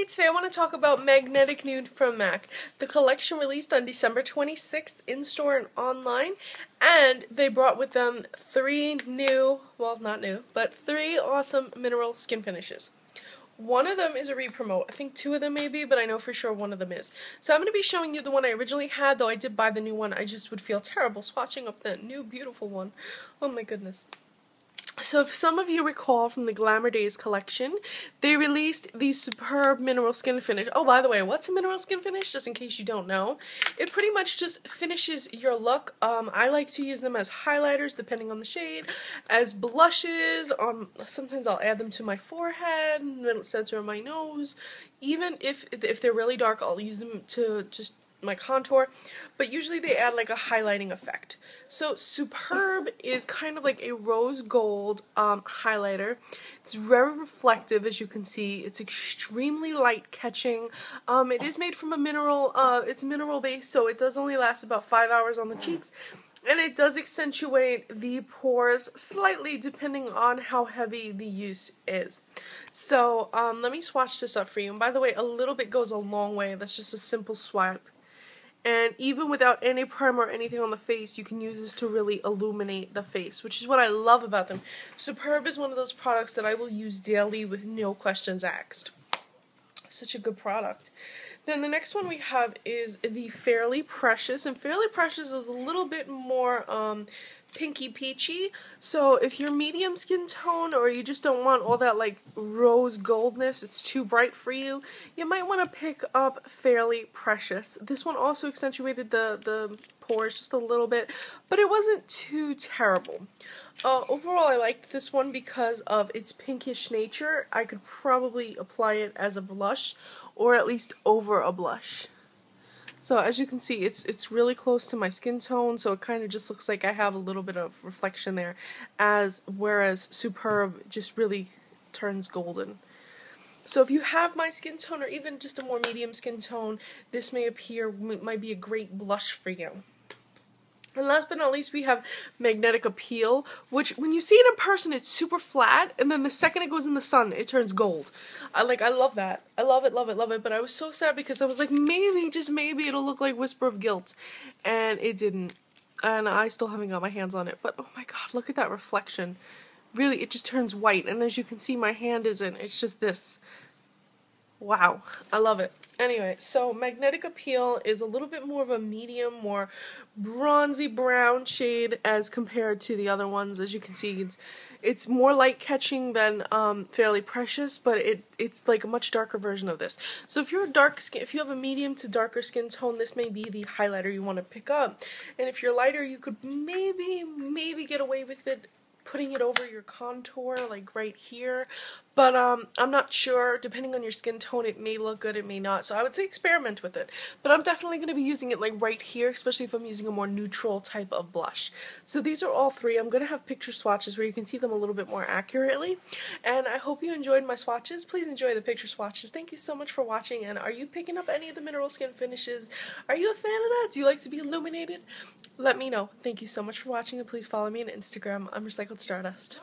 everybody, today I want to talk about Magnetic Nude from MAC. The collection released on December 26th in-store and online, and they brought with them three awesome mineral skin finishes. One of them is a re-promote. I think two of them may be, but I know for sure one of them is. So I'm going to be showing you the one I originally had, though I did buy the new one. I just would feel terrible swatching up that new beautiful one. Oh my goodness. So if some of you recall from the Glamour Days collection, they released the superb mineral skin finish. Oh, by the way, what's a mineral skin finish? Just in case you don't know. It pretty much just finishes your look. I like to use them as highlighters, depending on the shade, as blushes. Sometimes I'll add them to my forehead, middle center of my nose. Even if they're really dark, I'll use them to just my contour, but usually they add like a highlighting effect. So Superb is kind of like a rose gold highlighter. It's very reflective, as you can see. It's extremely light catching. It is made from a mineral, it's mineral based, so it does only last about 5 hours on the cheeks, and it does accentuate the pores slightly depending on how heavy the use is. So let me swatch this up for you. And by the way, a little bit goes a long way. That's just a simple swipe. And even without any primer or anything on the face, you can use this to really illuminate the face, which is what I love about them. Superb is one of those products that I will use daily with no questions asked. Such a good product. Then the next one we have is the Fairly Precious, and Fairly Precious is a little bit more pinky peachy. So if you're medium skin tone, or you just don't want all that like rose goldness, it's too bright for you, you might want to pick up Fairly Precious. This one also accentuated the pores just a little bit, but it wasn't too terrible. Overall, I liked this one because of its pinkish nature. I could probably apply it as a blush, or at least over a blush. So as you can see, it's really close to my skin tone, so it kind of just looks like I have a little bit of reflection there, whereas Superb just really turns golden. So if you have my skin tone, or even just a more medium skin tone, this might be a great blush for you. And last but not least, we have Magnetic Appeal, which when you see it in person, it's super flat, and then the second it goes in the sun, it turns gold. I love that. I love it, love it, love it, but I was so sad because I was like, maybe, just maybe, it'll look like Whisper of Guilt, and it didn't. And I still haven't got my hands on it, but oh my god, look at that reflection. Really, it just turns white, and as you can see, my hand isn't. It's just this. Wow, I love it. Anyway, so Magnetic Appeal is a little bit more of a medium, more bronzy brown shade as compared to the other ones. As you can see, it's more light catching than Fairly Precious, but it's like a much darker version of this. So if you're if you have a medium to darker skin tone, this may be the highlighter you want to pick up. And if you're lighter, you could maybe get away with it putting it over your contour, like right here, but I'm not sure. Depending on your skin tone, it may look good, it may not, so I would say experiment with it. But I'm definitely going to be using it like right here, especially if I'm using a more neutral type of blush. So these are all three. I'm going to have picture swatches where you can see them a little bit more accurately, and I hope you enjoyed my swatches. Please enjoy the picture swatches. Thank you so much for watching, and are you picking up any of the mineral skin finishes? Are you a fan of that? Do you like to be illuminated? Let me know. Thank you so much for watching, and please follow me on Instagram. I'm Recycled Stardust.